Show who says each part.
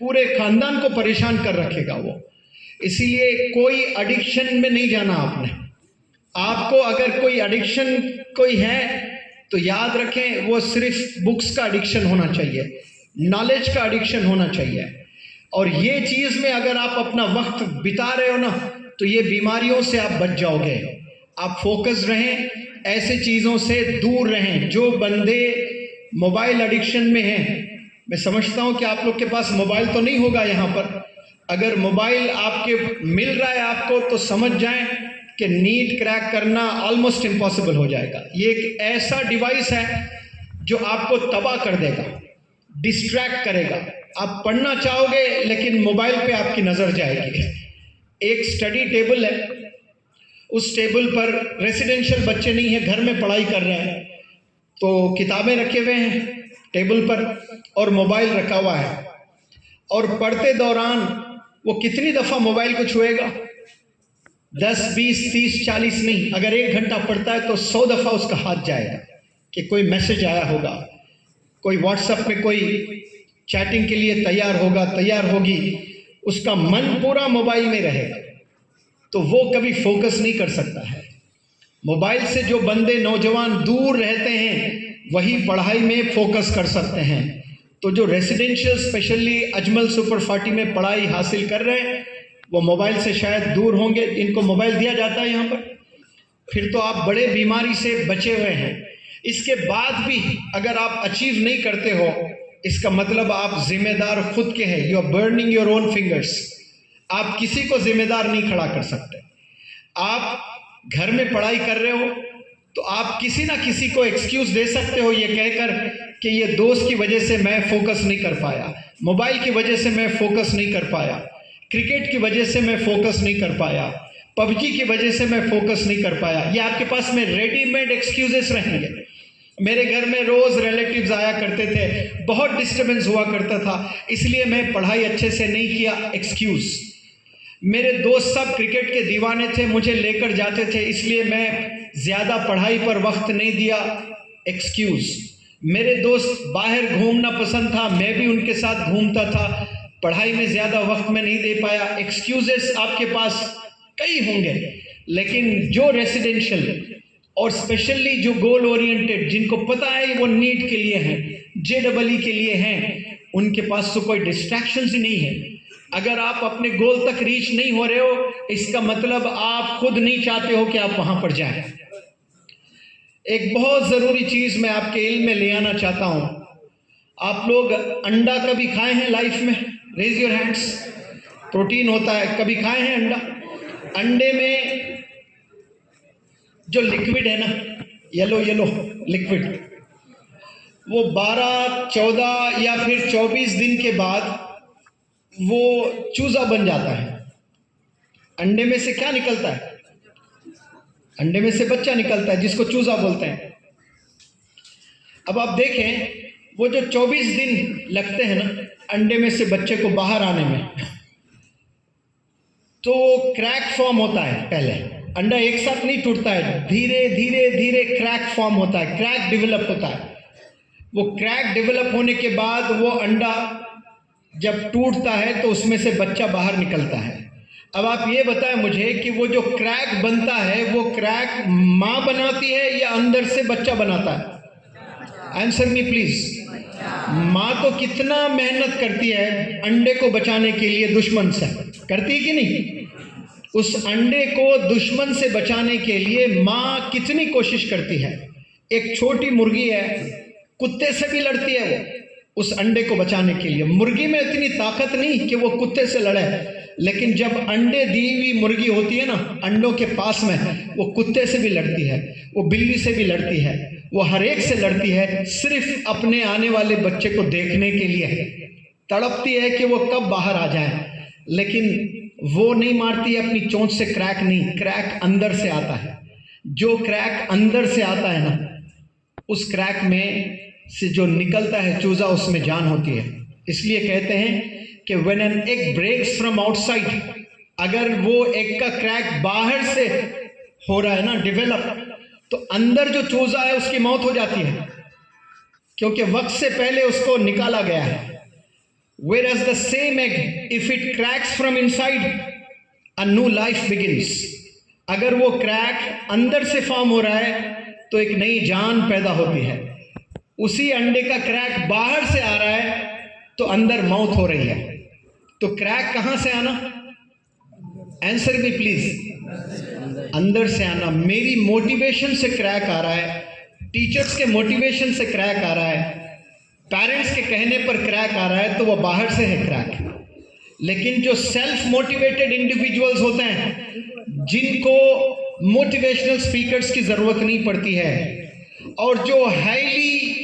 Speaker 1: पूरे खानदान को परेशान कर रखेगा वो। इसीलिए कोई एडिक्शन में नहीं जाना आपने। आपको अगर कोई एडिक्शन कोई है तो याद रखें वो सिर्फ बुक्स का एडिक्शन होना चाहिए, नॉलेज का एडिक्शन होना चाहिए। और ये चीज़ में अगर आप अपना वक्त बिता रहे हो ना तो ये बीमारियों से आप बच जाओगे। आप फोकस रहें, ऐसे चीज़ों से दूर रहें। जो बंदे मोबाइल एडिक्शन में हैं, मैं समझता हूँ कि आप लोग के पास मोबाइल तो नहीं होगा यहाँ पर। अगर मोबाइल आपके मिल रहा है आपको तो समझ जाएं कि नीट क्रैक करना ऑलमोस्ट इम्पॉसिबल हो जाएगा। ये एक ऐसा डिवाइस है जो आपको तबाह कर देगा, डिस्ट्रैक्ट करेगा। आप पढ़ना चाहोगे लेकिन मोबाइल पे आपकी नज़र जाएगी। एक स्टडी टेबल है, उस टेबल पर रेसिडेंशियल बच्चे नहीं है, घर में पढ़ाई कर रहे हैं, तो किताबें रखे हुए हैं टेबल पर और मोबाइल रखा हुआ है। और पढ़ते दौरान वो कितनी दफ़ा मोबाइल को छुएगा? 10, 20, 30, 40 नहीं। अगर 1 घंटा पढ़ता है तो 100 दफ़ा उसका हाथ जाएगा कि कोई मैसेज आया होगा, कोई व्हाट्सएप में कोई चैटिंग के लिए तैयार होगी। उसका मन पूरा मोबाइल में रहेगा, तो वो कभी फोकस नहीं कर सकता है। मोबाइल से जो बंदे नौजवान दूर रहते हैं वही पढ़ाई में फोकस कर सकते हैं। तो जो रेसिडेंशियल स्पेशली अजमल सुपर 40 में पढ़ाई हासिल कर रहे हैं वो मोबाइल से शायद दूर होंगे। इनको मोबाइल दिया जाता है यहाँ पर, फिर तो आप बड़े बीमारी से बचे हुए हैं। इसके बाद भी अगर आप अचीव नहीं करते हो, इसका मतलब आप जिम्मेदार खुद के हैं। You are burning your own fingers. आप किसी को जिम्मेदार नहीं खड़ा कर सकते। आप घर में पढ़ाई कर रहे हो तो आप किसी ना किसी को एक्सक्यूज दे सकते हो ये कहकर कि ये दोस्त की वजह से मैं फोकस नहीं कर पाया, मोबाइल की वजह से मैं फोकस नहीं कर पाया, क्रिकेट की वजह से मैं फोकस नहीं कर पाया, पबजी की वजह से मैं फोकस नहीं कर पाया। ये आपके पास में रेडीमेड एक्सक्यूजेस रहेंगे। मेरे घर में रोज़ रिलेटिव्स आया करते थे, बहुत डिस्टर्बेंस हुआ करता था, इसलिए मैं पढ़ाई अच्छे से नहीं किया, एक्सक्यूज़। मेरे दोस्त सब क्रिकेट के दीवाने थे, मुझे लेकर जाते थे, इसलिए मैं ज़्यादा पढ़ाई पर वक्त नहीं दिया, एक्सक्यूज़। मेरे दोस्त बाहर घूमना पसंद था, मैं भी उनके साथ घूमता था, पढ़ाई में ज़्यादा वक्त में नहीं दे पाया। एक्सक्यूजेस आपके पास कई होंगे, लेकिन जो रेसिडेंशियल और स्पेशली जो गोल ओरिएंटेड, जिनको पता है वो नीट के लिए हैं, JEE के लिए हैं, उनके पास तो कोई डिस्ट्रैक्शंस ही नहीं है। अगर आप अपने गोल तक रीच नहीं हो रहे हो, इसका मतलब आप खुद नहीं चाहते हो कि आप वहां पर जाएं। एक बहुत ज़रूरी चीज़ मैं आपके इल्म में ले आना चाहता हूं। आप लोग अंडा कभी खाए हैं लाइफ में? Raise your hands. प्रोटीन होता है, कभी खाए हैं अंडा? अंडे में जो लिक्विड है ना, येलो लिक्विड, वो 12, 14 या फिर 24 दिन के बाद वो चूजा बन जाता है। अंडे में से क्या निकलता है? अंडे में से बच्चा निकलता है, जिसको चूजा बोलते हैं। अब आप देखें, वो जो 24 दिन लगते हैं ना अंडे में से बच्चे को बाहर आने में, तो क्रैक फॉर्म होता है। पहले अंडा एक साथ नहीं टूटता है, धीरे धीरे धीरे क्रैक फॉर्म होता है, क्रैक डेवलप होता है। वो क्रैक डेवलप होने के बाद वो अंडा जब टूटता है तो उसमें से बच्चा बाहर निकलता है। अब आप ये बताएं मुझे कि वो जो क्रैक बनता है वो क्रैक माँ बनाती है या अंदर से बच्चा बनाता है? Answer me please. माँ तो कितना मेहनत करती है अंडे को बचाने के लिए, दुश्मन से करती है कि नहीं? उस अंडे को दुश्मन से बचाने के लिए माँ कितनी कोशिश करती है। एक छोटी मुर्गी है, कुत्ते से भी लड़ती है वो उस अंडे को बचाने के लिए। मुर्गी में इतनी ताकत नहीं कि वो कुत्ते से लड़े, लेकिन जब अंडे दी हुई मुर्गी होती है ना अंडों के पास में, वो कुत्ते से भी लड़ती है, वो बिल्ली से भी लड़ती है, वो हर एक से लड़ती है, सिर्फ अपने आने वाले बच्चे को देखने के लिए तड़पती है कि वो कब बाहर आ जाए। लेकिन वो नहीं मारती है अपनी चोंच से क्रैक नहीं, क्रैक अंदर से आता है। जो क्रैक अंदर से आता है ना, उस क्रैक में से जो निकलता है चूजा, उसमें जान होती है। इसलिए कहते हैं कि when an egg breaks from outside, अगर वो एग का क्रैक बाहर से हो रहा है ना डेवलप, तो अंदर जो चूजा है उसकी मौत हो जाती है, क्योंकि वक्त से पहले उसको निकाला गया है। Whereas the same egg, if it cracks from inside, a new life begins. अगर वो क्रैक अंदर से फॉर्म हो रहा है तो एक नई जान पैदा होती है. उसी अंडे का क्रैक बाहर से आ रहा है तो अंदर मौत हो रही है. तो क्रैक कहां से आना? Answer me please. अंदर से आना. मेरी मोटिवेशन से क्रैक आ रहा है, टीचर्स के मोटिवेशन से क्रैक आ रहा है, पेरेंट्स के कहने पर क्रैक आ रहा है, तो वो बाहर से है क्रैक. लेकिन जो सेल्फ मोटिवेटेड इंडिविजुअल्स होते हैं, जिनको मोटिवेशनल स्पीकर्स की जरूरत नहीं पड़ती है, और जो हाईली